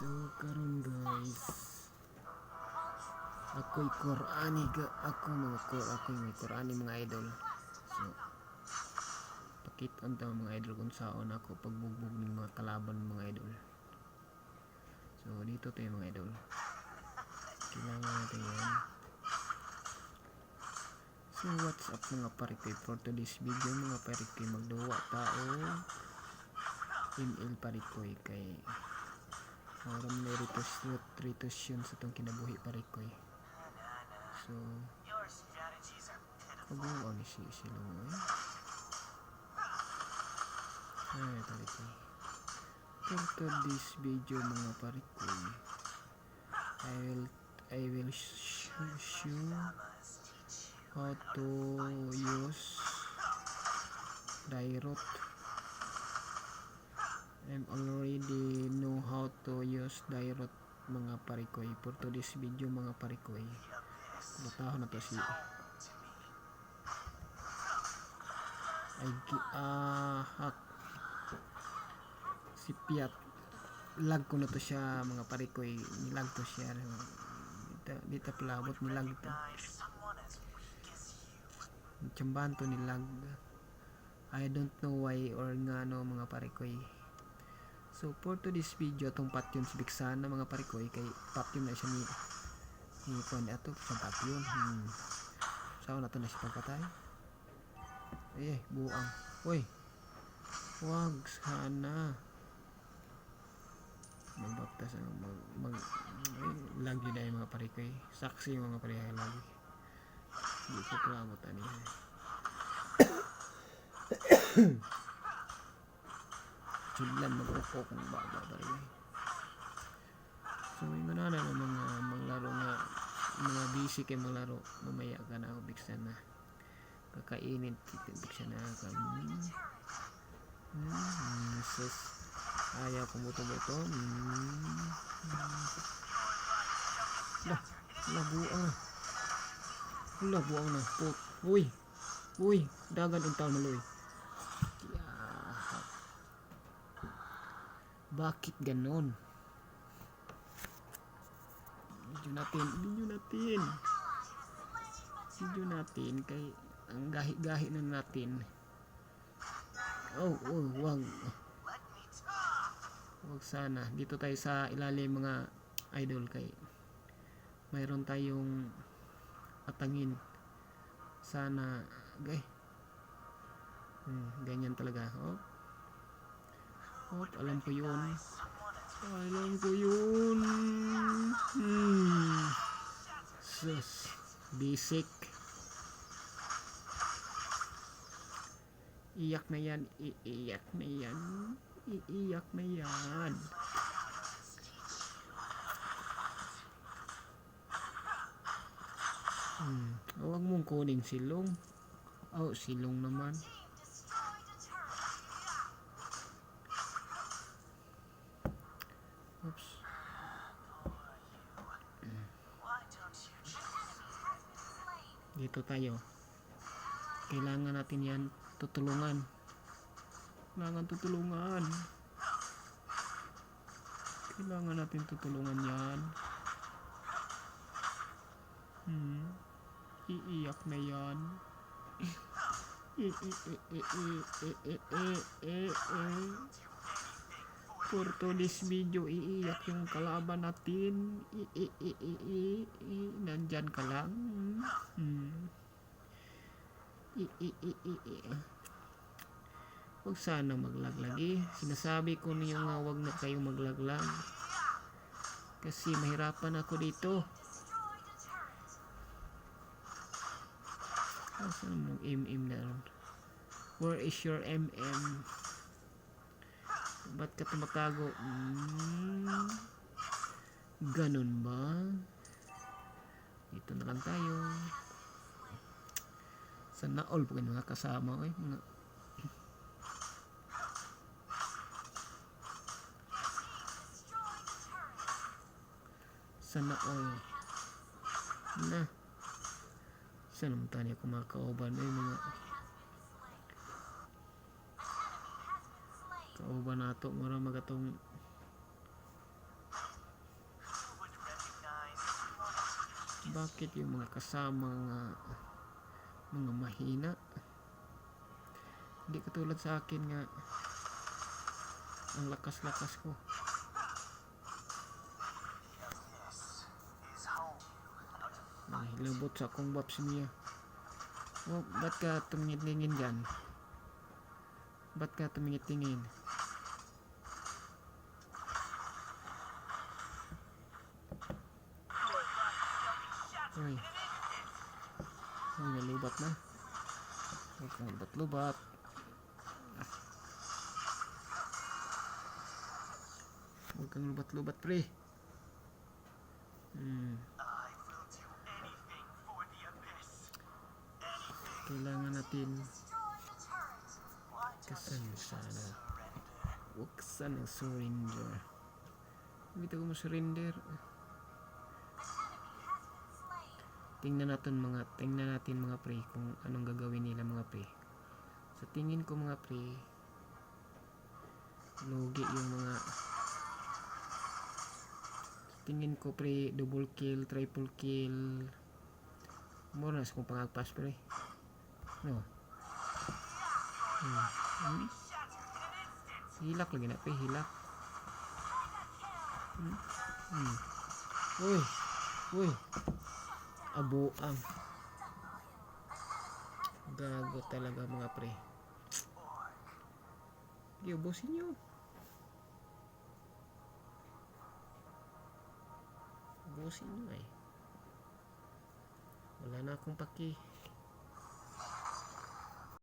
So karon guys, ako'y Qur'ani ako'y may Qur'ani mga idol. So pakita ta mga idol kung saan ako pagbugbog ng mga kalaban mga idol. So dito tayo mga idol. Kailangan natin yan. So what's up mga parikoy, for today's video mga parikoy, magduwa tao ML parikoy kay maram na ritos yun sa itong kinabuhi parikoy. So kabuo ni sila mo ay parikoy. For today's video mga parikoy, I will show how to use Dairot. I'm already know how to use Dairot mga parikoy. For today's video mga parikoy, butahon na to si hack si Piat. Lag ko na to siya mga parikoy, nilag to siya dito palabot, nilag to tsambahan to nilag. I don't know why or nga no mga parikoy. So for today's video itong patyon si Biksana mga parikoy, kay patyon na siya ni Pwede ato siyang patyon. Saan na to na siya pagpatay buang. Uy, wag sana magbaptas lagi na yung mga parikoy, saksi yung mga parikoy lagi. Hindi ko klamot ani sudlan mag-upo kung baba parikoy. So may manana ng mga maglaro nga mga busy kay maglaro, mamaya ka na ubiksan na kakainit ubiksan na sus ayaw ko buto-buto. Buang na po. Uy, dagan untaw maloy. Bakit ganon? Video natin kay ang gahi-gahi na natin. Wag sana. Dito tayo sa ilalim mga idol, kay mayroon tayong atangin sana ganyan talaga. Alam ko yun. Sus, basic. Iyak na yan. Huwag mong kuning silong. Silong naman. Oops. Dito tayo. Kailangan natin yan tutulungan. Kailangan natin tutulungan yan. Iiyak na yan. For today's video, iiyak yung kalaban natin. Nandyan ka lang. Huwag sana maglaglagi. Sinasabi ko niyo nga huwag na kayong maglaglag, kasi mahirapan ako dito. Saan mong MM na ron? Where is your MM? Ba't ka tumatago? Ganon ba? Dito na lang tayo. Sana all po kayo mga kasama mga sana all na. Saan naman tayo kumakauban mga kauban nato mura magatong Bakit yung mga kasama nga mga mahina? Hindi katulad sa akin nga ang lakas-lakas ko. Hilabot sa akong bab si Mia. Oh, ba't ka tumingin-tingin dyan? Ba't ka tumingin-tingin? Uy. Uy, nalubat na. Huwag kang lubat-lubat. Huwag kang lubat-lubat, pre. Kailangan natin sana. Huwag sana surrender. Hindi ko surrender. Tingnan natin mga pre kung anong gagawin nila mga pre. Sa tingin ko mga pre, lugi yung mga tingin ko pre, double kill, triple kill. Mura sa kung pangagpas pre. No. Hilak lagi na pre, hilak. Uy. Abuang. Gago talaga mga pre. Giubusin nyo. Ubusin nyo eh. Wala na akong paki.